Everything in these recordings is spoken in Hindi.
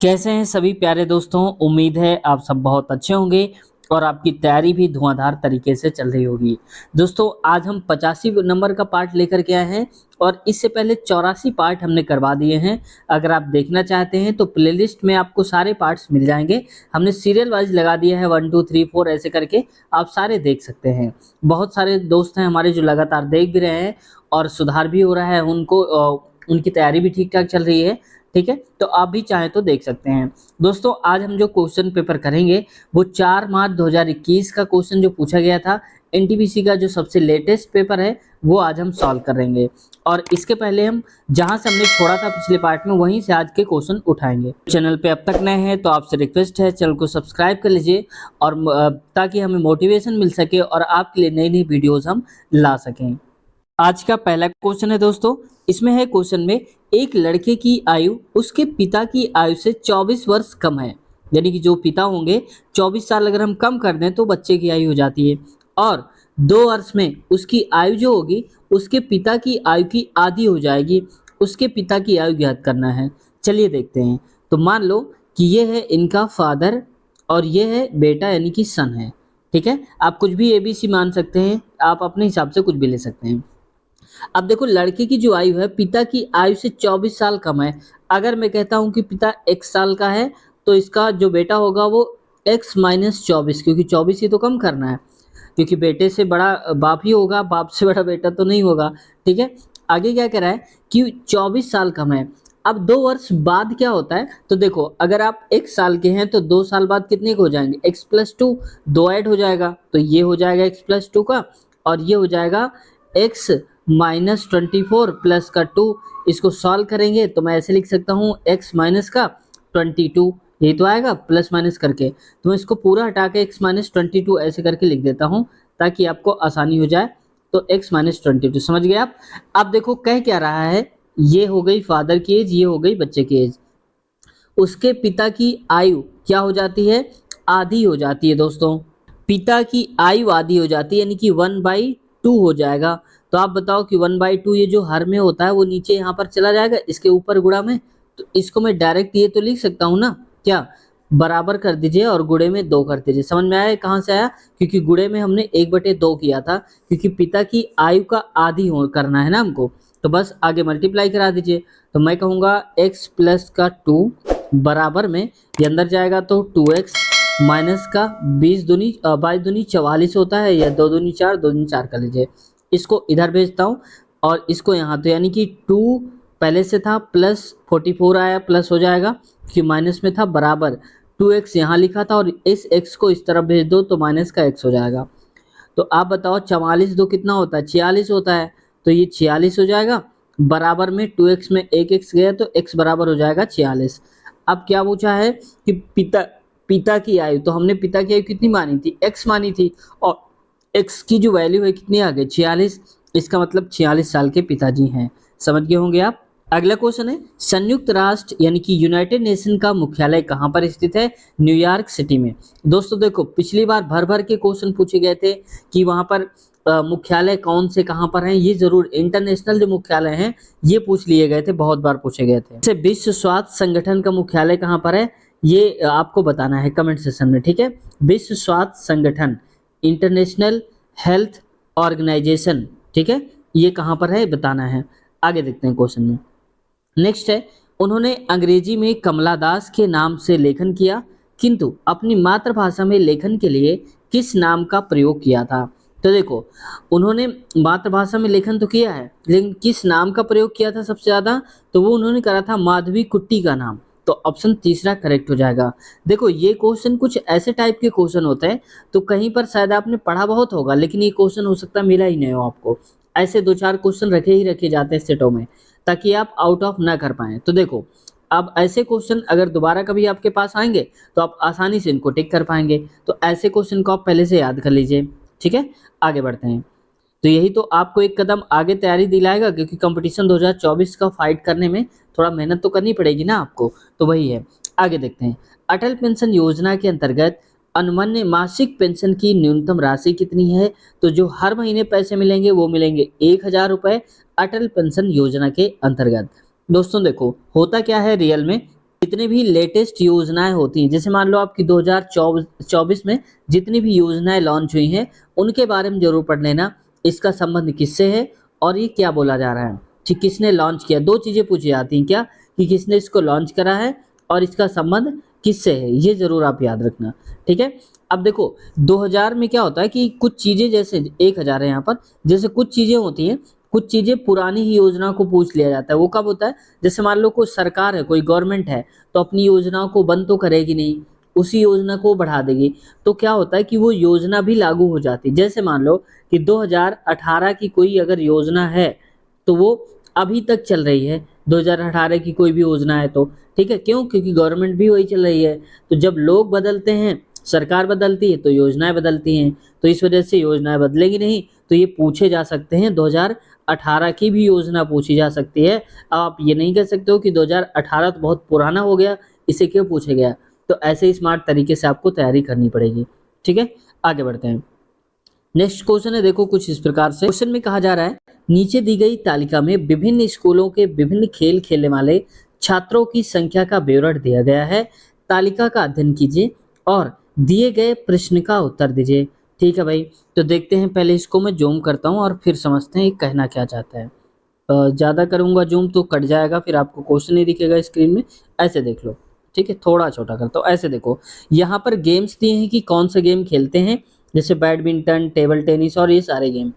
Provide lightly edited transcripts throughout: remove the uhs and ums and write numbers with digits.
कैसे हैं सभी प्यारे दोस्तों। उम्मीद है आप सब बहुत अच्छे होंगे और आपकी तैयारी भी धुआंधार तरीके से चल रही होगी। दोस्तों आज हम 85 नंबर का पार्ट लेकर के आए हैं और इससे पहले 84 पार्ट हमने करवा दिए हैं। अगर आप देखना चाहते हैं तो प्लेलिस्ट में आपको सारे पार्ट्स मिल जाएंगे। हमने सीरियल वाइज लगा दिया है 1 2 3 4 ऐसे करके आप सारे देख सकते हैं। बहुत सारे दोस्त हैं हमारे जो लगातार देख भी रहे हैं और सुधार भी हो रहा है उनको, उनकी तैयारी भी ठीक ठाक चल रही है। ठीक है, तो आप भी चाहें तो देख सकते हैं। दोस्तों आज हम जो क्वेश्चन पेपर करेंगे वो 4 मार्च 2021 का क्वेश्चन जो पूछा गया था, एनटीपीसी का जो सबसे लेटेस्ट पेपर है वो आज हम सॉल्व करेंगे। और इसके पहले हम जहां से हमने छोड़ा था पिछले पार्ट में वहीं से आज के क्वेश्चन उठाएंगे। चैनल पे अब तक नए हैं तो आपसे रिक्वेस्ट है चैनल को सब्सक्राइब कर लीजिए और ताकि हमें मोटिवेशन मिल सके और आपके लिए नई नई वीडियोज हम ला सकें। आज का पहला क्वेश्चन है दोस्तों, इसमें है क्वेश्चन में एक लड़के की आयु उसके पिता की आयु से 24 वर्ष कम है। यानी कि जो पिता होंगे 24 साल अगर हम कम कर दें तो बच्चे की आयु हो जाती है और 2 वर्ष में उसकी आयु जो होगी उसके पिता की आयु की आधी हो जाएगी। उसके पिता की आयु ज्ञात करना है। चलिए देखते हैं। तो मान लो कि ये है इनका फादर और ये है बेटा यानी कि सन है। ठीक है, आप कुछ भी एबीसी मान सकते हैं, आप अपने हिसाब से कुछ भी ले सकते हैं। अब देखो लड़के की जो आयु है पिता की आयु से 24 साल कम है। अगर मैं कहता हूं कि पिता x साल का है तो इसका जो बेटा होगा वो x माइनस 24, क्योंकि 24 ही तो कम करना है, क्योंकि बेटे से बड़ा बाप ही होगा, बाप से बड़ा बेटा तो नहीं होगा। ठीक है, आगे क्या कह रहा है कि 24 साल कम है। अब 2 वर्ष बाद क्या होता है, तो देखो अगर आप 1 साल के हैं तो 2 साल बाद कितने के हो जाएंगे, x प्लस टू, 2 ऐड हो जाएगा तो ये हो जाएगा x प्लस टू का और ये हो जाएगा x माइनस 24 प्लस का 2। इसको सॉल्व करेंगे तो मैं ऐसे लिख सकता हूँ x माइनस का 22, ये तो आएगा प्लस माइनस करके। तो मैं इसको पूरा हटा के x माइनस 22 ऐसे करके लिख देता हूँ ताकि आपको आसानी हो जाए। तो x माइनस 22 समझ गए आप। अब देखो कह क्या रहा है, ये हो गई फादर की एज, ये हो गई बच्चे की एज। उसके पिता की आयु क्या हो जाती है, आधी हो जाती है दोस्तों। पिता की आयु आधी हो जाती है यानी कि 1/2 हो जाएगा। तो आप बताओ कि 1/2 ये जो हर में होता है वो नीचे यहाँ पर चला जाएगा इसके ऊपर गुणा में। तो इसको मैं डायरेक्ट ये तो लिख सकता हूँ ना, क्या बराबर कर दीजिए और गुणे में 2 कर दीजिए। समझ में आया कहाँ से आया, क्योंकि गुणे में हमने 1/2 किया था, क्योंकि पिता की आयु का आधी हो करना है ना हमको। तो बस आगे मल्टीप्लाई करा दीजिए। तो मैं कहूँगा x प्लस का 2 बराबर में ये अंदर जाएगा तो 2x माइनस का 20 दूनी 22 दूनी 44 होता है, या 2 दूनी 4, 2 दूनी 4 कर लीजिए। इसको इधर भेजता हूँ और इसको यहाँ, तो यानी कि 2 पहले से था प्लस 44 आया, प्लस हो जाएगा कि माइनस में था, बराबर 2x यहाँ लिखा था और इस x को इस तरफ भेज दो तो माइनस का x हो जाएगा। तो आप बताओ 44 दो कितना होता है, 46 होता है। तो ये 46 हो जाएगा, बराबर में 2x में एक x गया तो x बराबर हो जाएगा 46। अब क्या पूछा है कि पिता पिता की आयु, तो हमने पिता की आयु कितनी मानी थी, x मानी थी और x की जो वैल्यू है कितनी आ गई 46। इसका मतलब 46 साल के पिताजी हैं। समझ गए होंगे आप। अगला क्वेश्चन है, संयुक्त राष्ट्र यानी कि यूनाइटेड नेशन का मुख्यालय कहाँ पर स्थित है, न्यूयॉर्क सिटी में। दोस्तों देखो पिछली बार भर भर के क्वेश्चन पूछे गए थे कि वहां पर मुख्यालय कौन से कहाँ पर हैं, ये जरूर इंटरनेशनल जो मुख्यालय हैं ये पूछ लिए गए थे, बहुत बार पूछे गए थे। जैसे विश्व स्वास्थ्य संगठन का मुख्यालय कहाँ पर है ये आपको बताना है कमेंट सेक्शन में। ठीक है, विश्व स्वास्थ्य संगठन, इंटरनेशनल हेल्थ ऑर्गेनाइजेशन, ठीक है, ये कहाँ पर है बताना है। आगे देखते हैं क्वेश्चन में। नेक्स्ट है, उन्होंने अंग्रेजी में कमला दास के नाम से लेखन किया किंतु अपनी मातृभाषा में लेखन के लिए किस नाम का प्रयोग किया था। तो देखो उन्होंने मातृभाषा में लेखन तो किया है लेकिन किस नाम का प्रयोग किया था सबसे ज्यादा, तो वो उन्होंने करा था माधवी कुट्टी का नाम। तो ऑप्शन तीसरा करेक्ट हो जाएगा। देखो ये क्वेश्चन कुछ ऐसे टाइप के क्वेश्चन होते हैं, तो कहीं पर शायद आपने पढ़ा बहुत होगा लेकिन ये क्वेश्चन हो सकता है मिला ही नहीं हो आपको। ऐसे 2-4 क्वेश्चन रखे ही रखे जाते हैं सेटों में ताकि आप आउट ऑफ ना कर पाएं। तो देखो अब ऐसे क्वेश्चन अगर दोबारा कभी आपके पास आएंगे तो आप आसानी से इनको टिक कर पाएंगे। तो ऐसे क्वेश्चन को आप पहले से याद कर लीजिए। ठीक है, आगे बढ़ते हैं। तो यही तो आपको एक कदम आगे तैयारी दिलाएगा, क्योंकि कंपटीशन 2024 का फाइट करने में थोड़ा मेहनत तो करनी पड़ेगी ना आपको, तो वही है। आगे देखते हैं। अटल पेंशन योजना के अंतर्गत अनुमान्य मासिक पेंशन की न्यूनतम राशि कितनी है। तो जो हर महीने पैसे मिलेंगे वो मिलेंगे 1000 रुपए अटल पेंशन योजना के अंतर्गत। दोस्तों देखो होता क्या है रियल में जितने भी लेटेस्ट योजनाएं होती हैं, जैसे मान लो आपकी 2024 में जितनी भी योजनाएं लॉन्च हुई हैं उनके बारे में जरूर पढ़ लेना। इसका संबंध किससे है और ये क्या बोला जा रहा है, ठीक, किसने लॉन्च किया। दो चीजें पूछी जाती हैं क्या, कि किसने इसको लॉन्च करा है और इसका संबंध किससे है, ये जरूर आप याद रखना। ठीक है, अब देखो 2000 में क्या होता है कि कुछ चीजें, जैसे 1000 है यहाँ पर, जैसे कुछ चीजें होती हैं, कुछ चीजें पुरानी ही योजना को पूछ लिया जाता है। वो कब होता है, जैसे मान लो कोई सरकार है, कोई गवर्नमेंट है, तो अपनी योजनाओं को बंद तो करेगी नहीं, उसी योजना को बढ़ा देगी। तो क्या होता है कि वो योजना भी लागू हो जाती है। जैसे मान लो कि 2018 की कोई अगर योजना है तो वो अभी तक चल रही है, 2018 की कोई भी योजना है तो, ठीक है, क्यों, क्योंकि गवर्नमेंट भी वही चल रही है। तो जब लोग बदलते हैं, सरकार बदलती है, तो योजनाएं बदलती हैं, तो इस वजह से योजनाएं बदलेगी नहीं, तो ये पूछे जा सकते हैं। 2018 की भी योजना पूछी जा सकती है। अब आप ये नहीं कह सकते हो कि 2018 तो बहुत पुराना हो गया, इसे क्यों पूछा गया। तो ऐसे ही स्मार्ट तरीके से आपको तैयारी करनी पड़ेगी। ठीक है, आगे बढ़ते हैं। नेक्स्ट क्वेश्चन है, देखो कुछ इस प्रकार से क्वेश्चन में कहा जा रहा है, नीचे दी गई तालिका में विभिन्न स्कूलों के विभिन्न खेल खेलने वाले छात्रों की संख्या का विवरण दिया गया है। तालिका का अध्ययन कीजिए और दिए गए प्रश्न का उत्तर दीजिए। ठीक है भाई, तो देखते हैं, पहले इसको मैं जूम करता हूँ और फिर समझते हैं ये कहना क्या चाहता है। ज़्यादा करूँगा जूम तो कट जाएगा, फिर आपको क्वेश्चन नहीं दिखेगा स्क्रीन में। ऐसे देख लो, ठीक है, थोड़ा छोटा करता हूँ। ऐसे देखो, यहाँ पर गेम्स दिए हैं कि कौन से गेम खेलते हैं, जैसे बैडमिंटन, टेबल टेनिस और ये सारे गेम।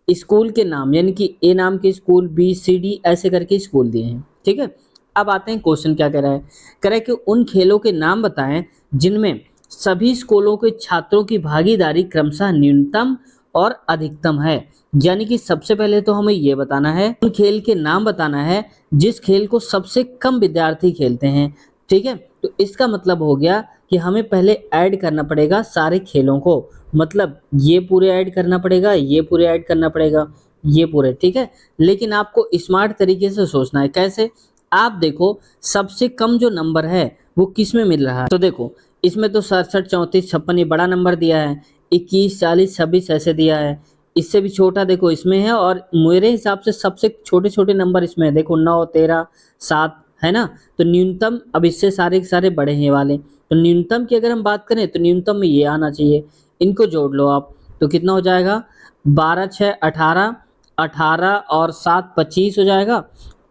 स्कूल के नाम, यानी कि ए नाम के स्कूल, बी सी डी ऐसे करके स्कूल दिए हैं। ठीक है, अब आते हैं क्वेश्चन क्या कह रहा है। कह रहा है कि उन खेलों के नाम बताएं जिनमें सभी स्कूलों के छात्रों की भागीदारी क्रमशः न्यूनतम और अधिकतम है। यानी कि सबसे पहले तो हमें ये बताना है, उन खेल के नाम बताना है जिस खेल को सबसे कम विद्यार्थी खेलते हैं। ठीक है, तो इसका मतलब हो गया कि हमें पहले ऐड करना पड़ेगा सारे खेलों को, मतलब ये पूरे ऐड करना पड़ेगा, ये पूरे ऐड करना पड़ेगा, ये पूरे। ठीक है, लेकिन आपको स्मार्ट तरीके से सोचना है। कैसे, आप देखो सबसे कम जो नंबर है वो किस में मिल रहा है। तो देखो इसमें तो 67, 34, 56 ये बड़ा नंबर दिया है, 21, 40, 26 ऐसे दिया है। इससे भी छोटा देखो इसमें है, और मेरे हिसाब से सबसे छोटे छोटे नंबर इसमें है, देखो 9, 13, 7 है ना। तो न्यूनतम, अब इससे सारे के सारे बड़े हैं ये वाले, तो न्यूनतम की अगर हम बात करें तो न्यूनतम में ये आना चाहिए। इनको जोड़ लो आप, तो कितना हो जाएगा, 12, 6, 18, 18 और 7 25 हो जाएगा,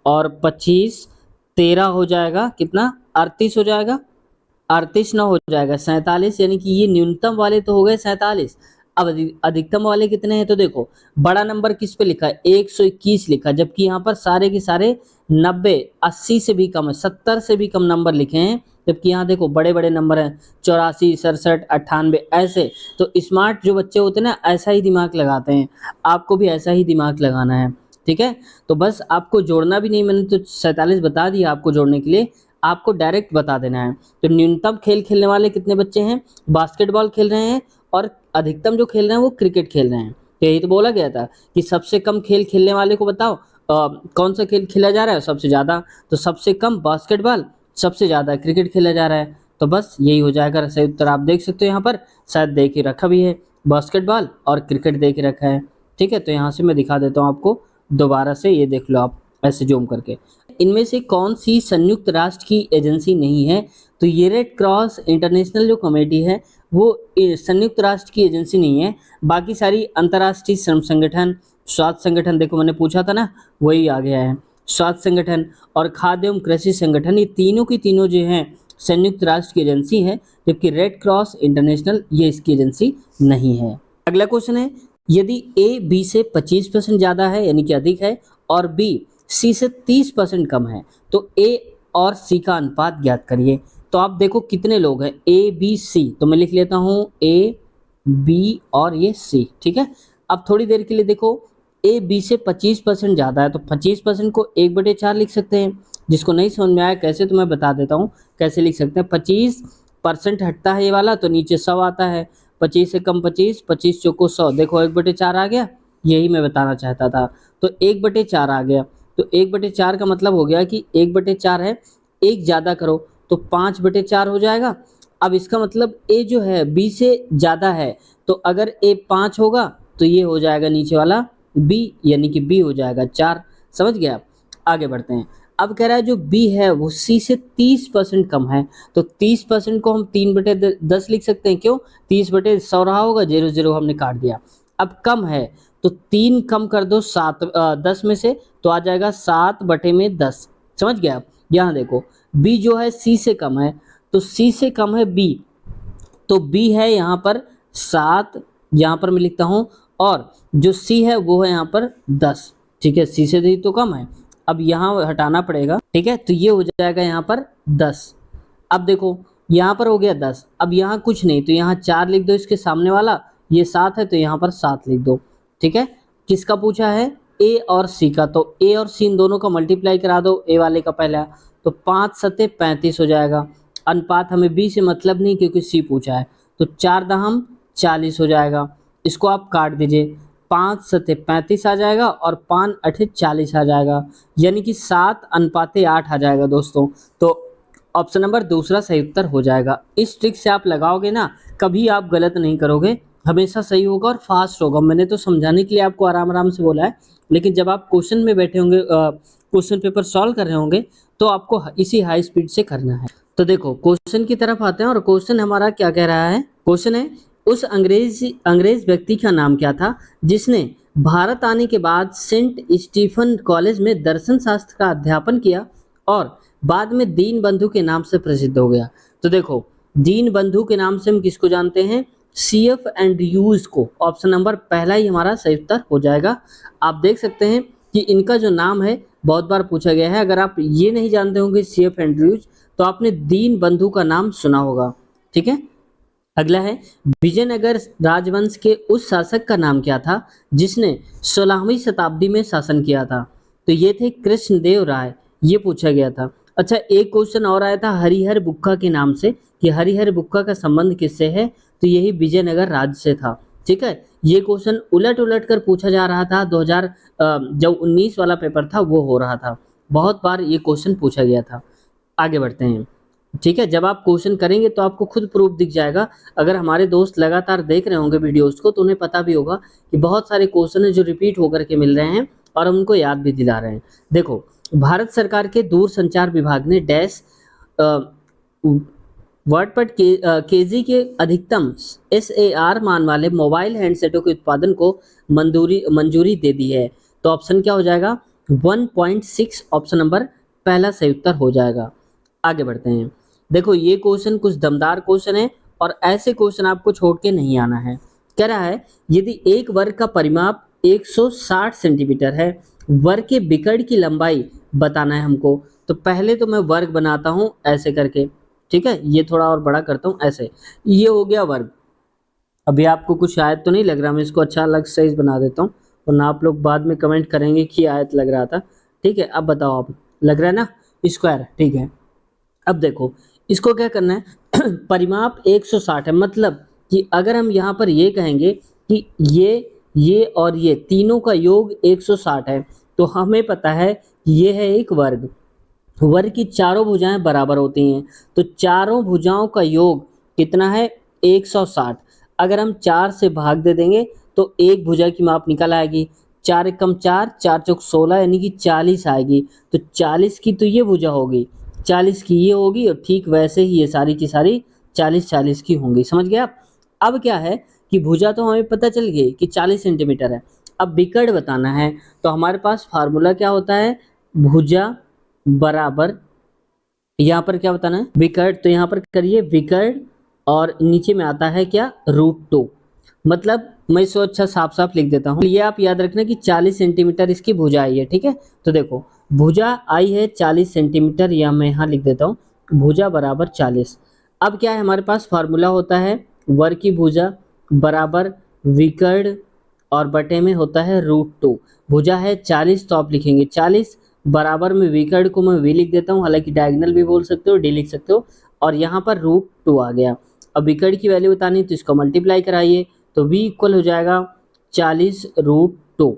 और 25 13 हो जाएगा, कितना 38 हो जाएगा, 38 ना हो जाएगा 47, यानी कि ये न्यूनतम वाले तो हो गए 47। अब अधिकतम वाले कितने हैं, तो देखो बड़ा नंबर किस पे लिखा है, 121 लिखा, जबकि यहाँ पर सारे के सारे 90, 80 से भी कम है, 70 से भी कम नंबर लिखे हैं। जबकि यहाँ देखो बड़े बड़े नंबर हैं, 84, 67, 98 ऐसे। तो स्मार्ट जो बच्चे होते हैं ना, ऐसा ही दिमाग लगाते हैं, आपको भी ऐसा ही दिमाग लगाना है। ठीक है, तो बस आपको जोड़ना भी नहीं, मैंने तो 47 बता दिया आपको जोड़ने के लिए, आपको डायरेक्ट बता देना है। तो न्यूनतम खेल खेलने वाले कितने बच्चे हैं, बास्केटबॉल खेल रहे हैं, और अधिकतम जो खेल रहे हैं वो क्रिकेट खेल रहे हैं। तो यही तो बोला गया था कि सबसे कम खेल खेलने वाले को बताओ कौन सा खेल खेला जा रहा है सबसे ज़्यादा, तो सबसे कम बास्केटबॉल, सबसे ज़्यादा क्रिकेट खेला जा रहा है। तो बस यही हो जाएगा सही उत्तर। आप देख सकते हो यहाँ पर शायद देख ही रखा भी है, बास्केटबॉल और क्रिकेट देख ही रखा है। ठीक है, तो यहाँ से मैं दिखा देता हूँ आपको दोबारा से, ये देख लो आप ऐसे जूम करके। इनमें से कौन सी संयुक्त राष्ट्र की एजेंसी नहीं है, तो ये रेड क्रॉस इंटरनेशनल जो कमेटी है वो संयुक्त राष्ट्र की एजेंसी नहीं है। बाकी सारी अंतर्राष्ट्रीय श्रम संगठन, स्वास्थ्य संगठन, देखो मैंने पूछा था ना, वही आ गया है। स्वास्थ्य संगठन और खाद्य एवं कृषि संगठन, ये तीनों की तीनों जो हैं संयुक्त राष्ट्र की एजेंसी है, जबकि रेड क्रॉस इंटरनेशनल ये इसकी एजेंसी नहीं है। अगला क्वेश्चन है, यदि ए बी से 25% ज़्यादा है यानी कि अधिक है, और बी सी से 30% कम है, तो ए और सी का अनुपात ज्ञात करिए। तो आप देखो कितने लोग हैं, ए बी सी, तो मैं लिख लेता हूँ ए बी और ये सी। ठीक है, अब थोड़ी देर के लिए देखो, ए बी से 25% ज़्यादा है, तो 25% को 1/4 लिख सकते हैं। जिसको नहीं समझ में आया कैसे, तो मैं बता देता हूँ कैसे लिख सकते हैं। 25% हटता है ये वाला, तो नीचे 100 आता है, 25 से कम 25, 25 चौको 100, देखो 1/4 आ गया, यही मैं बताना चाहता था। तो 1/4 आ गया, तो 1/4 का मतलब हो गया कि 1/4 है, एक ज़्यादा करो तो 5/4 हो जाएगा। अब इसका मतलब ए जो है बी से ज़्यादा है, तो अगर ए 5 होगा तो ये हो जाएगा नीचे वाला बी, यानी कि बी हो जाएगा 4। समझ गए आप, आगे बढ़ते हैं। अब कह रहा है जो बी है वो सी से 30% कम है, तो 30% को हम 3/10 लिख सकते हैं। क्यों? 30/100 रहा होगा, 0 0 हमने काट दिया। अब कम है तो 3 कम कर दो 10 में से, तो आ जाएगा 7/10। समझ गया आप? यहाँ देखो बी जो है सी से कम है, तो सी से कम है बी, तो बी है यहाँ पर 7, यहाँ पर मैं लिखता हूँ, और जो सी है वो है यहाँ पर 10। ठीक है, सी से डी तो कम है, अब यहाँ हटाना पड़ेगा। ठीक है, तो ये हो जाएगा यहाँ पर 10। अब देखो यहाँ पर हो गया 10, अब यहाँ कुछ नहीं, तो यहाँ 4 लिख दो इसके सामने वाला, ये 7 है तो यहाँ पर 7 लिख दो। ठीक है, किसका पूछा है? ए और सी का, तो ए और सी इन दोनों का मल्टीप्लाई करा दो, ए वाले का पहला, तो 5 सत्ते 35 हो जाएगा। अनुपात हमें बी से मतलब नहीं क्योंकि सी पूछा है, तो 4 दहम 40 हो जाएगा। इसको आप काट दीजिए, 5 सत्ते 35 आ जाएगा और 5 अठे 40 आ जाएगा, यानी कि 7:8 आ जाएगा दोस्तों। तो ऑप्शन नंबर दूसरा सही उत्तर हो जाएगा। इस ट्रिक से आप लगाओगे ना, कभी आप गलत नहीं करोगे, हमेशा सही होगा और फास्ट होगा। मैंने तो समझाने के लिए आपको आराम आराम से बोला है, लेकिन जब आप क्वेश्चन में बैठे होंगे, क्वेश्चन पेपर सॉल्व कर रहे होंगे, तो आपको इसी हाई स्पीड से करना है। तो देखो क्वेश्चन की तरफ आते हैं, और क्वेश्चन हमारा क्या कह रहा है? क्वेश्चन है, उस अंग्रेज व्यक्ति का नाम क्या था जिसने भारत आने के बाद सेंट स्टीफन कॉलेज में दर्शन शास्त्र का अध्यापन किया और बाद में दीन बंधु के नाम से प्रसिद्ध हो गया? तो देखो दीन बंधु के नाम से हम किसको जानते हैं? CF एंड्रयूज को। ऑप्शन नंबर पहला ही हमारा सही उत्तर हो जाएगा। आप देख सकते हैं कि इनका जो नाम है बहुत बार पूछा गया है। अगर आप ये नहीं जानते होंगे CF एंड्रयूज, तो आपने दीन बंधु का नाम सुना होगा। ठीक है, अगला है, विजयनगर राजवंश के उस शासक का नाम क्या था जिसने 16वीं शताब्दी में शासन किया था? तो ये थे कृष्णदेव राय, ये पूछा गया था। अच्छा, एक क्वेश्चन और आया था हरिहर बुक्का के नाम से, कि हरिहर बुक्का का संबंध किससे है? तो यही विजयनगर राज्य से था। ठीक है, ये क्वेश्चन उलट उलट कर पूछा जा रहा था। 2000 जब 19 वाला पेपर था वो हो रहा था, बहुत बार ये क्वेश्चन पूछा गया था। आगे बढ़ते हैं। ठीक है, जब आप क्वेश्चन करेंगे तो आपको खुद प्रूफ दिख जाएगा। अगर हमारे दोस्त लगातार देख रहे होंगे वीडियोस को, तो उन्हें पता भी होगा कि बहुत सारे क्वेश्चन है जो रिपीट होकर के मिल रहे हैं और हम उनको याद भी दिला रहे हैं। देखो, भारत सरकार के दूरसंचार विभाग ने डैश वर्ड पर केजी के अधिकतम SAR मान वाले मोबाइल हैंडसेटों के उत्पादन को मंजूरी दे दी है। तो ऑप्शन क्या हो जाएगा? 1.6 ऑप्शन नंबर पहला सही उत्तर हो जाएगा। आगे बढ़ते हैं। देखो ये क्वेश्चन कुछ दमदार क्वेश्चन है, और ऐसे क्वेश्चन आपको छोड़ के नहीं आना है। कह रहा है, यदि एक वर्ग का परिमाप 160 सेंटीमीटर है, वर्ग के विकर्ण की लंबाई बताना है हमको। तो पहले तो मैं वर्ग बनाता हूं ऐसे करके। ठीक है, ये थोड़ा और बड़ा करता हूं ऐसे, ये हो गया वर्ग। अभी आपको कुछ आयत तो नहीं लग रहा, मैं इसको अच्छा अलग साइज बना देता हूँ, वरना आप लोग बाद में कमेंट करेंगे कि आयत लग रहा था। ठीक है, अब बताओ, आप लग रहा है ना स्क्वायर? ठीक है, अब देखो इसको क्या करना है परिमाप 160 है, मतलब कि अगर हम यहाँ पर ये कहेंगे कि ये और ये तीनों का योग 160 है, तो हमें पता है कि ये है एक वर्ग। वर्ग की चारों भुजाएं बराबर होती हैं, तो चारों भुजाओं का योग कितना है? 160। अगर हम 4 से भाग दे देंगे तो एक भुजा की माप निकल आएगी। 4 एकम 4, 4 चौक 16, यानी कि 40 आएगी। तो 40 की तो ये भुजा होगी, 40 की ये होगी, और ठीक वैसे ही ये सारी की सारी 40-40 की होंगी। समझ गए आप? अब क्या है कि भुजा तो हमें पता चल गई कि 40 सेंटीमीटर है। अब विकर्ण बताना है, तो हमारे पास फार्मूला क्या होता है? भुजा बराबर, यहाँ पर क्या बताना है? विकर्ण। तो यहाँ पर करिए विकर्ण, और नीचे में आता है क्या? √2। मतलब मैं इसको अच्छा साफ साफ लिख देता हूँ। ये आप याद रखना कि 40 सेंटीमीटर इसकी भुजा आई है। ठीक है, तो देखो भुजा आई है 40 सेंटीमीटर, या मैं यहाँ लिख देता हूँ भुजा बराबर 40। अब क्या है हमारे पास? फार्मूला होता है वर्ग की भुजा बराबर विकर्ण, और बटे में होता है √2। भुजा है 40, तो आप लिखेंगे 40, बराबर में विकर्ण को मैं v लिख देता हूँ, हालांकि डायगोनल भी बोल सकते हो, d लिख सकते हो, और यहाँ पर √2 आ गया। अब विकर्ण की वैल्यू बतानी, तो इसको मल्टीप्लाई कराइए, तो v इक्वल हो जाएगा 40√2।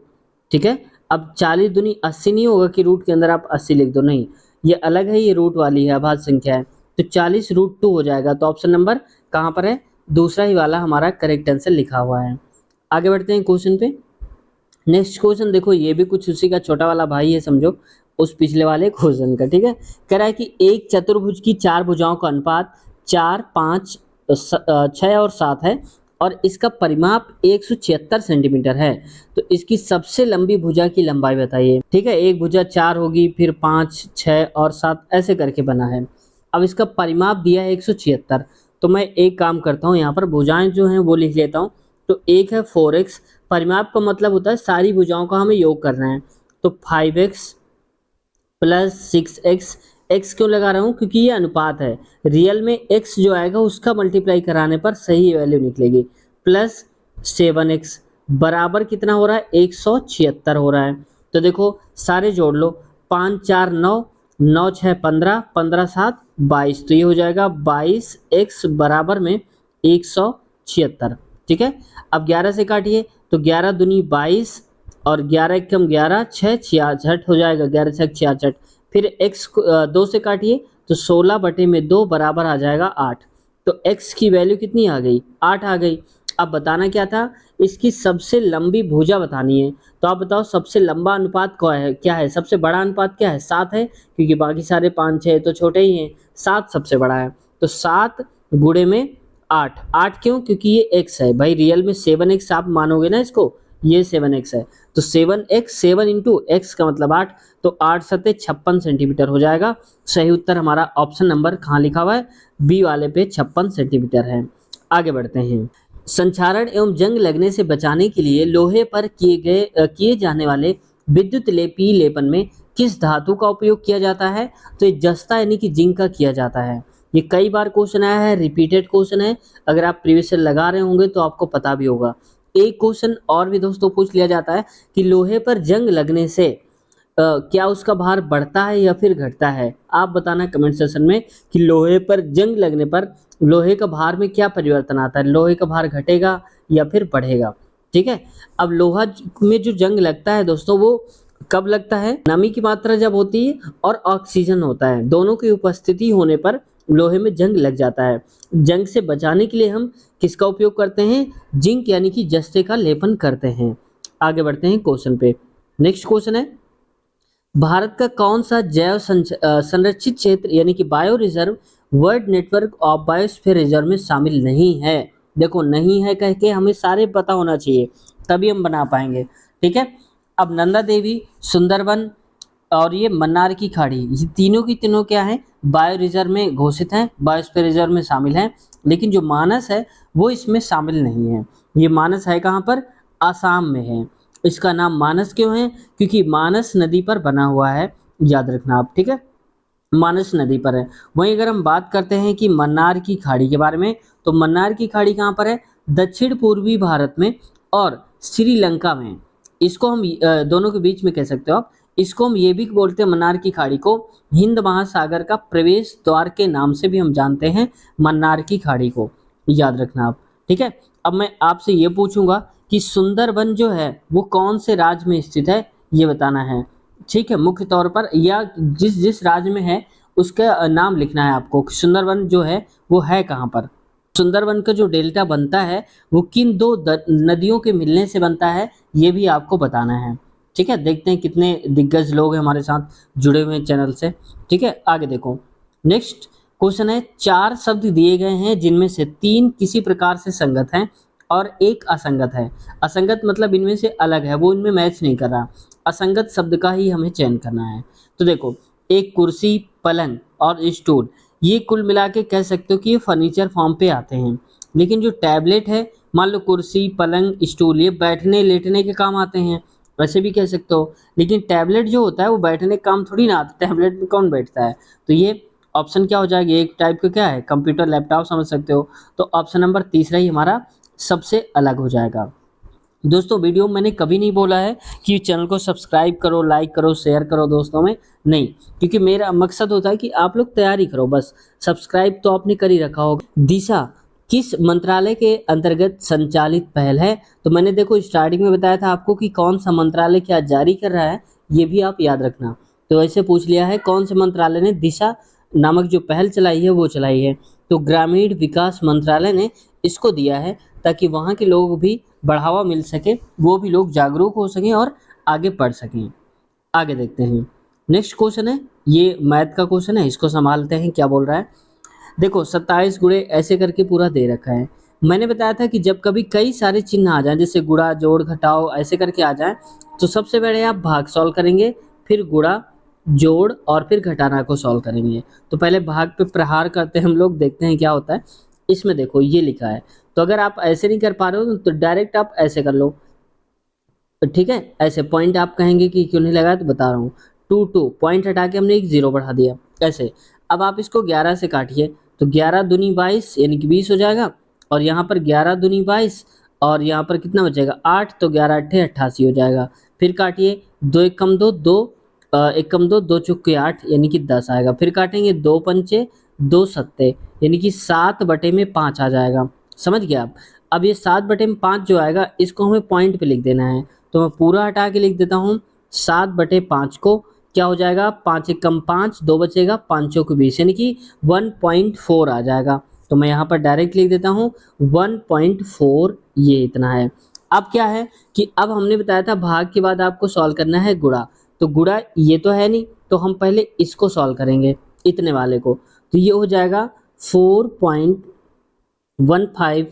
ठीक है, अब 40 दूनी 80 नहीं होगा कि रूट के अंदर आप 80 लिख दो, नहीं, ये अलग है, ये रूट वाली है, अभाज्य संख्या है, तो 40√2 हो जाएगा। तो ऑप्शन नंबर कहाँ पर है? दूसरा ही वाला हमारा करेक्ट आंसर लिखा हुआ है। आगे बढ़ते हैं क्वेश्चन पे। नेक्स्ट क्वेश्चन देखो, ये भी कुछ उसी का छोटा वाला भाई है समझो। उस पिछले वाले क्वेश्चन का, ठीक है। कह रहा है कि एक चतुर्भुज की 4 भुजाओं का अनुपात 4, 5, 6 और 7 है और इसका परिमाप 176 सेंटीमीटर है। तो इसकी सबसे लंबी भुजा की लंबाई बताइए, ठीक है। एक भुजा 4 होगी, फिर 5, 6 और 7 ऐसे करके बना है। अब इसका परिमाप दिया है 176। तो मैं एक काम करता हूँ, यहाँ पर भुजाएं जो हैं वो लिख लेता हूँ। तो एक है 4x, परिमाप का मतलब होता है सारी भुजाओं का हमें योग करना है। तो 5x प्लस 6x, x क्यों लगा रहा हूँ क्योंकि ये अनुपात है, रियल में x जो आएगा उसका मल्टीप्लाई कराने पर सही वैल्यू निकलेगी। प्लस 7x बराबर कितना हो रहा है, 176 हो रहा है। तो देखो सारे जोड़ लो, 5 4 9, 9 6 15, 15 7 22, तो ये हो जाएगा 22x बराबर में 176, ठीक है। अब 11 से काटिए, तो 11 दूनी 22 और 11 एकम 11, 6 66 हो जाएगा, 11 6 66। फिर x को 2 से काटिए, तो 16 बटे में 2 बराबर आ जाएगा 8। तो x की वैल्यू कितनी आ गई, 8 आ गई। अब बताना क्या था, इसकी सबसे लंबी भुजा बतानी है। तो आप बताओ सबसे लंबा अनुपात क्या है, सबसे बड़ा अनुपात क्या है, 7 है, क्योंकि बाकी सारे 5 6 तो छोटे ही हैं, 7 सबसे बड़ा है। तो 7 गुणे में 8, 8 क्यों, क्योंकि ये x है भाई, रियल में 7x आप मानोगे ना इसको, ये 7x है। तो 7x, 7 इंटू एक्स का मतलब 8, तो 8 सत्ते 56 सेंटीमीटर हो जाएगा। सही उत्तर हमारा ऑप्शन नंबर कहाँ लिखा हुआ है, बी वाले पे 56 सेंटीमीटर है। आगे बढ़ते हैं। संक्षारण एवं जंग लगने से बचाने के लिए लोहे पर किए जाने वाले विद्युत लेपी लेपन में किस धातु का उपयोग किया जाता है। तो ये जस्ता यानी कि जिंक का किया जाता है। ये कई बार क्वेश्चन आया है, रिपीटेड क्वेश्चन है, अगर आप प्रीवियस ईयर लगा रहे होंगे तो आपको पता भी होगा। एक क्वेश्चन और भी दोस्तों पूछ लिया जाता है कि लोहे पर जंग लगने से क्या उसका भार बढ़ता है या फिर घटता है। आप बताना कमेंट सेक्शन में कि लोहे पर जंग लगने पर लोहे का भार में क्या परिवर्तन आता है, लोहे का भार घटेगा या फिर बढ़ेगा, ठीक है। अब लोहा में जो जंग लगता है दोस्तों, वो कब लगता है, नमी की मात्रा जब होती है और ऑक्सीजन होता है, दोनों की उपस्थिति होने पर लोहे में जंग लग जाता है। जंग से बचाने के लिए हम किसका उपयोग करते हैं, जिंक यानी कि जस्ते का लेपन करते हैं। आगे बढ़ते हैं क्वेश्चन पे। नेक्स्ट क्वेश्चन है, भारत का कौन सा जैव संरक्षित क्षेत्र यानी कि bio reserve world network of biosphere reserve में शामिल नहीं है। देखो नहीं है कह के हमें सारे पता होना चाहिए, तभी हम बना पाएंगे, ठीक है। अब नंदा देवी, सुंदरबन और ये मन्नार की खाड़ी, ये तीनों की तीनों क्या है, बायो रिजर्व में घोषित हैं, बायोस्फीयर रिजर्व में शामिल हैं। लेकिन जो मानस है वो इसमें शामिल नहीं है। ये मानस है कहाँ पर, आसाम में है। इसका नाम मानस क्यों है, क्योंकि मानस नदी पर बना हुआ है, याद रखना आप, ठीक है। मानस नदी पर है। वहीं अगर हम बात करते हैं कि मन्नार की खाड़ी के बारे में, तो मन्नार की खाड़ी कहाँ पर है, दक्षिण पूर्वी भारत में और श्रीलंका में। इसको हम दोनों के बीच में कह सकते हो आप। इसको हम ये भी बोलते हैं, मन्नार की खाड़ी को हिंद महासागर का प्रवेश द्वार के नाम से भी हम जानते हैं, मन्नार की खाड़ी को, याद रखना आप, ठीक है। अब मैं आपसे ये पूछूंगा कि सुंदरबन जो है वो कौन से राज्य में स्थित है, ये बताना है, ठीक है। मुख्य तौर पर या जिस जिस राज्य में है उसका नाम लिखना है आपको कि सुंदरबन जो है वो है कहाँ पर। सुंदरबन का जो डेल्टा बनता है वो किन दो नदियों के मिलने से बनता है, ये भी आपको बताना है, ठीक है। देखते हैं कितने दिग्गज लोग हैं हमारे साथ जुड़े हुए हैं चैनल से, ठीक है। आगे देखो, नेक्स्ट क्वेश्चन है, 4 शब्द दिए गए हैं जिनमें से 3 किसी प्रकार से संगत हैं और एक असंगत है। असंगत मतलब इनमें से अलग है, वो इनमें मैच नहीं कर रहा। असंगत शब्द का ही हमें चयन करना है। तो देखो, एक कुर्सी, पलंग और स्टूल, ये कुल मिला के कह सकते हो कि ये फर्नीचर फॉर्म पे आते हैं। लेकिन जो टैबलेट है, मान लो कुर्सी, पलंग, स्टूल, ये बैठने लेटने के काम आते हैं, वैसे भी कह सकते हो। लेकिन टैबलेट जो होता है वो बैठने के काम थोड़ी ना आता, टैबलेट में कौन बैठता है। तो ये ऑप्शन क्या हो जाएगा, एक टाइप का क्या है, कंप्यूटर लैपटॉप समझ सकते हो। तो ऑप्शन नंबर तीसरा ही हमारा सबसे अलग हो जाएगा। दोस्तों वीडियो मैंने कभी नहीं बोला है कि चैनल को सब्सक्राइब करो, लाइक करो, शेयर करो दोस्तों में, नहीं, क्योंकि मेरा मकसद होता है कि आप लोग तैयारी करो बस। सब्सक्राइब तो आपने कर ही रखा होगा। दिशा किस मंत्रालय के अंतर्गत संचालित पहल है। तो मैंने देखो स्टार्टिंग में बताया था आपको कि कौन सा मंत्रालय क्या जारी कर रहा है, ये भी आप याद रखना। तो ऐसे पूछ लिया है कौन से मंत्रालय ने दिशा नामक जो पहल चलाई है वो चलाई है। तो ग्रामीण विकास मंत्रालय ने इसको दिया है, ताकि वहाँ के लोग भी बढ़ावा मिल सके, वो भी लोग जागरूक हो सकें और आगे बढ़ सकें। आगे देखते हैं, नेक्स्ट क्वेश्चन है, ये मैथ का क्वेश्चन है, इसको संभालते हैं क्या बोल रहा है। देखो 27 गुणे ऐसे करके पूरा दे रखा है। मैंने बताया था कि जब कभी कई सारे चिन्ह आ जाएं, जैसे गुणा, जोड़, घटाओ ऐसे करके आ जाए, तो सबसे पहले आप भाग सॉल्व करेंगे, फिर गुणा, जोड़ और फिर घटाना को सॉल्व करेंगे। तो पहले भाग पे प्रहार करते हैं हम लोग, देखते हैं क्या होता है। इसमें देखो ये लिखा है, तो अगर आप ऐसे नहीं कर पा रहे हो तो डायरेक्ट आप ऐसे कर लो, तो ठीक है। ऐसे पॉइंट आप कहेंगे कि क्यों नहीं लगाया, तो बता रहा हूँ। 2 पॉइंट हटा के हमने एक जीरो बढ़ा दिया ऐसे। अब आप इसको 11 से काटिए, तो 11 दूनी 22 यानी कि 20 हो जाएगा, और यहाँ पर 11 दूनी 22 और यहाँ पर कितना बचेगा 8, तो 11 अट्ठे 88 हो जाएगा। फिर काटिए, 2 एक कम 2 2, एक कम 2 2 चौके 8 यानी कि 10 आएगा। फिर काटेंगे 2 पंचे 2 सत्ते यानी कि 7 बटे में 5 आ जाएगा। समझ गया आप। अब ये 7 बटे में 5 जो आएगा इसको हमें पॉइंट पे लिख देना है, तो मैं पूरा हटा के लिख देता हूँ। 7 बटे 5 को क्या हो जाएगा, 5 एक कम 5 2 बचेगा, 5 चौक 20 यानी कि 1.4 आ जाएगा। तो मैं यहाँ पर डायरेक्ट लिख देता हूँ 1.4, ये इतना है। अब क्या है कि अब हमने बताया था भाग के बाद आपको सॉल्व करना है गुणा, तो गुणा ये तो है नहीं, तो हम पहले इसको सॉल्व करेंगे, इतने वाले को। तो ये हो जाएगा 4.15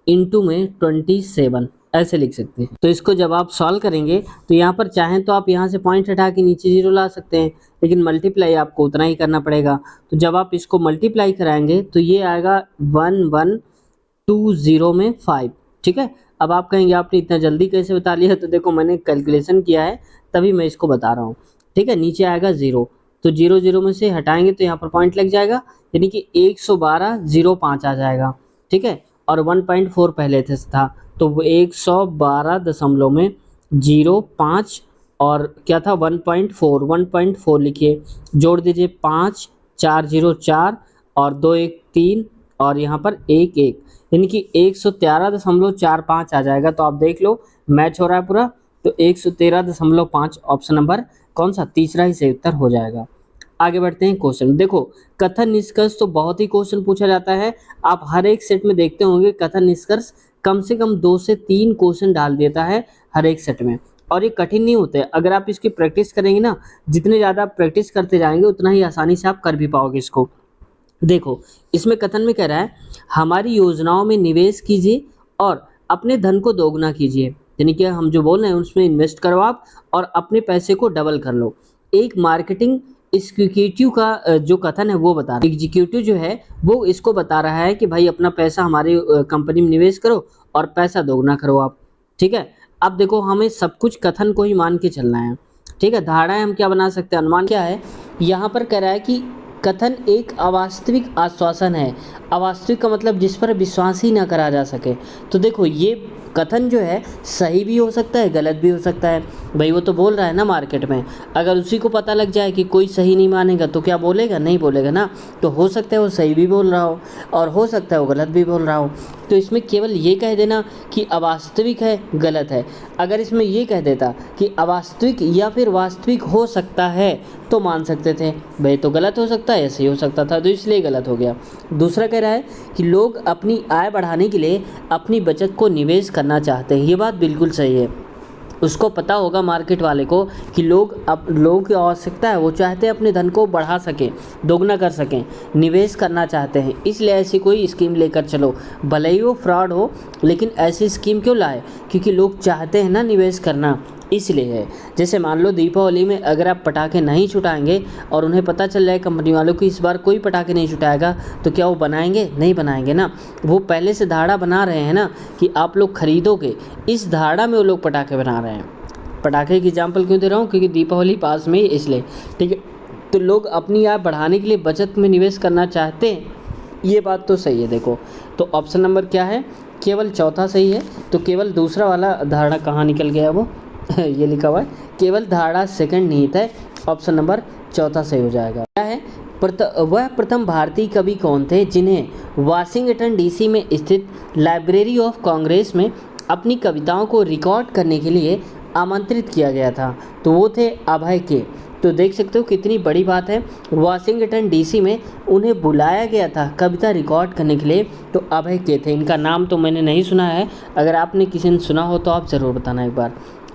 इंटू में 27 ऐसे लिख सकते हैं। तो इसको जब आप सॉल्व करेंगे तो यहाँ पर चाहें तो आप यहाँ से पॉइंट हटा के नीचे जीरो ला सकते हैं, लेकिन मल्टीप्लाई आपको उतना ही करना पड़ेगा। तो जब आप इसको मल्टीप्लाई कराएंगे तो ये आएगा 1120 में 5, ठीक है। अब आप कहेंगे आपने इतना जल्दी कैसे बता लिया, तो देखो मैंने कैलकुलेशन किया है तभी मैं इसको बता रहा हूँ, ठीक है। नीचे आएगा 0, तो 0 0 में से हटाएंगे तो यहाँ पर पॉइंट लग जाएगा, यानी कि 112.05 आ जाएगा, ठीक है। और 1.4 पहले से था, तो वो 112.05 और क्या था 1.4 लिखिए, जोड़ दीजिए 5 4 0 4 और 2 1 3 और यहाँ पर 1 1 यानी कि 113.45 आ जाएगा। तो आप देख लो मैच हो रहा है पूरा, तो 113.5 ऑप्शन नंबर कौन सा, तीसरा ही सही उत्तर हो जाएगा। आगे बढ़ते हैं क्वेश्चन। देखो कथन निष्कर्ष तो बहुत ही क्वेश्चन पूछा जाता है, आप हर एक सेट में देखते होंगे कथन निष्कर्ष कम से कम 2 से 3 क्वेश्चन डाल देता है हर एक सेट में, और ये कठिन नहीं होते। अगर आप इसकी प्रैक्टिस करेंगे ना, जितने ज़्यादा आप प्रैक्टिस करते जाएंगे उतना ही आसानी से आप कर भी पाओगे इसको। देखो इसमें कथन में कह रहा है हमारी योजनाओं में निवेश कीजिए और अपने धन को दोगुना कीजिए, यानी कि हम जो बोल रहे हैं उसमें इन्वेस्ट करो आप और अपने पैसे को डबल कर लो। एक मार्केटिंग एग्जीक्यूटिव का जो कथन है वो बता रहा है, एग्जीक्यूटिव जो है वो इसको बता रहा है कि भाई अपना पैसा हमारी कंपनी में निवेश करो और पैसा दोगुना करो आप, ठीक है। अब देखो हमें सब कुछ कथन को ही मान के चलना है, ठीक है। धारणाएं हम क्या बना सकते हैं, अनुमान क्या है, यहाँ पर कह रहा है कि कथन एक अवास्तविक आश्वासन है। अवास्तविक का मतलब जिस पर विश्वास ही ना करा जा सके। तो देखो ये कथन जो है सही भी हो सकता है, गलत भी हो सकता है। भाई वो तो बोल रहा है ना मार्केट में, अगर उसी को पता लग जाए कि कोई सही नहीं मानेगा तो क्या बोलेगा, नहीं बोलेगा ना। तो हो सकता है वो सही भी बोल रहा हो और हो सकता है वो गलत भी बोल रहा हो। तो इसमें केवल ये कह देना कि अवास्तविक है, गलत है। अगर इसमें ये कह देता कि अवास्तविक या फिर वास्तविक हो सकता है तो मान सकते थे, भाई तो गलत हो सकता है, ऐसे ही हो सकता था, तो इसलिए गलत हो गया। दूसरा कह रहा है कि लोग अपनी आय बढ़ाने के लिए अपनी बचत को निवेश करना चाहते हैं, ये बात बिल्कुल सही है। उसको पता होगा मार्केट वाले को कि लोगों की आवश्यकता है, वो चाहते हैं अपने धन को बढ़ा सकें, दोगुना कर सकें, निवेश करना चाहते हैं, इसलिए ऐसी कोई स्कीम लेकर चलो। भले ही वो फ्रॉड हो, लेकिन ऐसी स्कीम क्यों लाए, क्योंकि लोग चाहते हैं ना निवेश करना, इसलिए है। जैसे मान लो दीपावली में अगर आप पटाखे नहीं छुटाएंगे और उन्हें पता चल जाए कंपनी वालों की इस बार कोई पटाखे नहीं छुटाएगा, तो क्या वो बनाएंगे, नहीं बनाएंगे ना। वो पहले से धारणा बना रहे हैं ना कि आप लोग खरीदोगे, इस धारणा में वो लोग पटाखे बना रहे हैं। पटाखे की एग्जाम्पल क्यों दे रहा हूँ, क्योंकि दीपावली पास में ही, इसलिए, ठीक है। तो लोग अपनी आय बढ़ाने के लिए बचत में निवेश करना चाहते हैं, ये बात तो सही है। देखो तो ऑप्शन नंबर क्या है, केवल चौथा सही है। तो केवल दूसरा वाला धारणा कहाँ निकल गया वो ये लिखा हुआ है, केवल धारणा सेकंड निहित है, ऑप्शन नंबर चौथा सही हो जाएगा। क्या है, वह प्रथम भारतीय कवि कौन थे जिन्हें वाशिंगटन डीसी में स्थित लाइब्रेरी ऑफ कांग्रेस में अपनी कविताओं को रिकॉर्ड करने के लिए आमंत्रित किया गया था। तो वो थे अभय के। तो देख सकते हो कितनी बड़ी बात है, वाशिंगटन डीसी में उन्हें बुलाया गया था कविता रिकॉर्ड करने के लिए, तो अभय के थे। इनका नाम तो मैंने नहीं सुना है, अगर आपने किसी ने सुना हो तो आप ज़रूर बताना एक बार।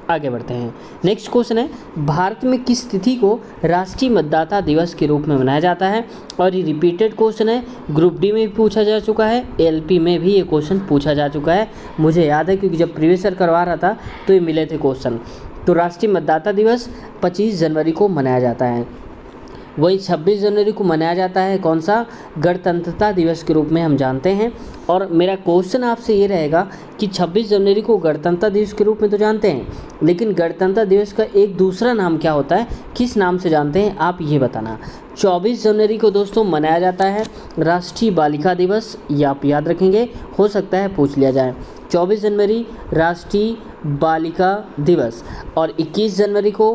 आगे बढ़ते हैं। नेक्स्ट क्वेश्चन है, भारत में किस तिथि को राष्ट्रीय मतदाता दिवस के रूप में मनाया जाता है? और ये रिपीटेड क्वेश्चन है, ग्रुप डी में भी पूछा जा चुका है, एलपी में भी ये क्वेश्चन पूछा जा चुका है। मुझे याद है क्योंकि जब प्रीवियस ईयर करवा रहा था तो ये मिले थे क्वेश्चन। तो राष्ट्रीय मतदाता दिवस 25 जनवरी को मनाया जाता है। वही 26 जनवरी को मनाया जाता है कौन सा? गणतंत्रता दिवस के रूप में हम जानते हैं। और मेरा क्वेश्चन आपसे ये रहेगा कि 26 जनवरी को गणतंत्रता दिवस के रूप में तो जानते हैं, लेकिन गणतंत्रता दिवस का एक दूसरा नाम क्या होता है, किस नाम से जानते हैं, आप ये बताना। 24 जनवरी को दोस्तों मनाया जाता है राष्ट्रीय बालिका दिवस, ये आप याद रखेंगे, हो सकता है पूछ लिया जाए। 24 जनवरी राष्ट्रीय बालिका दिवस। और 21 जनवरी को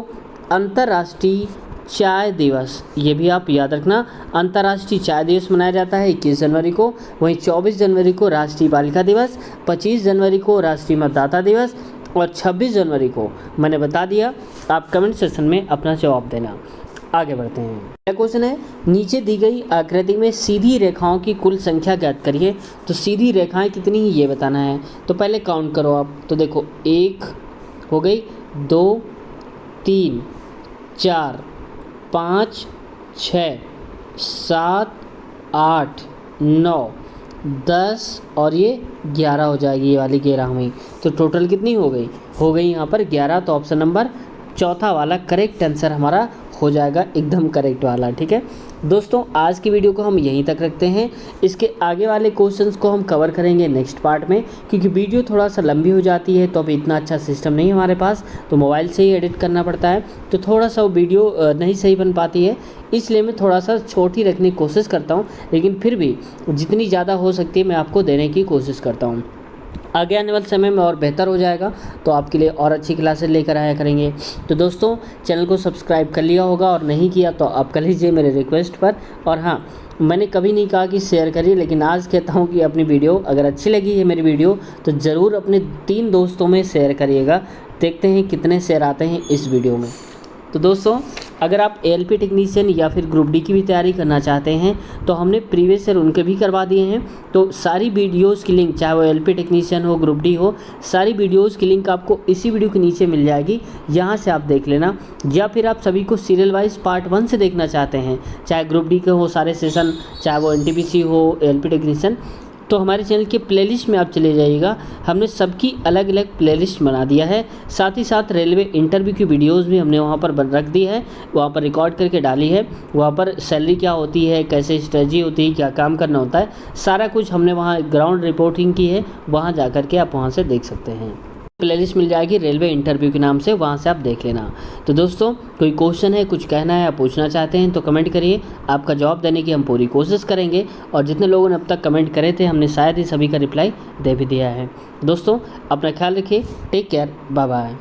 अंतर्राष्ट्रीय चाय दिवस, ये भी आप याद रखना, अंतर्राष्ट्रीय चाय दिवस मनाया जाता है 21 जनवरी को। वहीं 24 जनवरी को राष्ट्रीय बालिका दिवस, 25 जनवरी को राष्ट्रीय मतदाता दिवस और 26 जनवरी को मैंने बता दिया। आप कमेंट सेक्शन में अपना जवाब देना। आगे बढ़ते हैं। अगला क्वेश्चन है, नीचे दी गई आकृति में सीधी रेखाओं की कुल संख्या ज्ञात करिए। तो सीधी रेखाएं कितनी ही ये बताना है। तो पहले काउंट करो आप। तो देखो 1 हो गई, 2 3 4 5 6 7 8 9 10 और ये 11 हो जाएगी, ये वाली 11वीं। तो टोटल कितनी हो गई? हो गई यहाँ पर 11। तो ऑप्शन नंबर चौथा वाला करेक्ट आंसर हमारा हो जाएगा, एकदम करेक्ट वाला। ठीक है दोस्तों, आज की वीडियो को हम यहीं तक रखते हैं। इसके आगे वाले क्वेश्चंस को हम कवर करेंगे नेक्स्ट पार्ट में, क्योंकि वीडियो थोड़ा सा लंबी हो जाती है तो अभी इतना अच्छा सिस्टम नहीं है हमारे पास, तो मोबाइल से ही एडिट करना पड़ता है, तो थोड़ा सा वो वीडियो नहीं सही बन पाती है, इसलिए मैं थोड़ा सा छोटी रखने की कोशिश करता हूँ, लेकिन फिर भी जितनी ज़्यादा हो सकती है मैं आपको देने की कोशिश करता हूँ। आगे आने वाले समय में और बेहतर हो जाएगा तो आपके लिए और अच्छी क्लासेस लेकर आया करेंगे। तो दोस्तों, चैनल को सब्सक्राइब कर लिया होगा और नहीं किया तो आप कर लीजिए मेरे रिक्वेस्ट पर। और हाँ, मैंने कभी नहीं कहा कि शेयर करिए, लेकिन आज कहता हूँ कि अपनी वीडियो अगर अच्छी लगी है मेरी वीडियो तो ज़रूर अपने 3 दोस्तों में शेयर करिएगा। देखते हैं कितने शेयर आते हैं इस वीडियो में। तो दोस्तों, अगर आप एएलपी टेक्नीशियन या फिर ग्रुप डी की भी तैयारी करना चाहते हैं तो हमने प्रीवियस ईयर उनके भी करवा दिए हैं। तो सारी वीडियोस की लिंक, चाहे वो एएलपी टेक्नीशियन हो, ग्रुप डी हो, सारी वीडियोस की लिंक आपको इसी वीडियो के नीचे मिल जाएगी, यहाँ से आप देख लेना। या फिर आप सभी को सीरियल वाइज पार्ट 1 से देखना चाहते हैं, चाहे ग्रुप डी के हो सारे सेशन, चाहे वो एनटीपीसी हो, एएलपी टेक्नीशियन, तो हमारे चैनल के प्लेलिस्ट में आप चले जाइएगा। हमने सबकी अलग अलग प्लेलिस्ट बना दिया है। साथ ही साथ रेलवे इंटरव्यू की वीडियोस भी हमने वहाँ पर रख दी है, वहाँ पर रिकॉर्ड करके डाली है। वहाँ पर सैलरी क्या होती है, कैसे स्ट्रेटजी होती है, क्या काम करना होता है, सारा कुछ हमने वहाँ ग्राउंड रिपोर्टिंग की है, वहाँ जा कर के आप वहाँ से देख सकते हैं। प्लेलिस्ट मिल जाएगी रेलवे इंटरव्यू के नाम से, वहाँ से आप देख लेना। तो दोस्तों, कोई क्वेश्चन है, कुछ कहना है या पूछना चाहते हैं तो कमेंट करिए, आपका जवाब देने की हम पूरी कोशिश करेंगे। और जितने लोगों ने अब तक कमेंट करे थे हमने शायद ही सभी का रिप्लाई दे भी दिया है। दोस्तों, अपना ख्याल रखिए, टेक केयर, बाय बाय।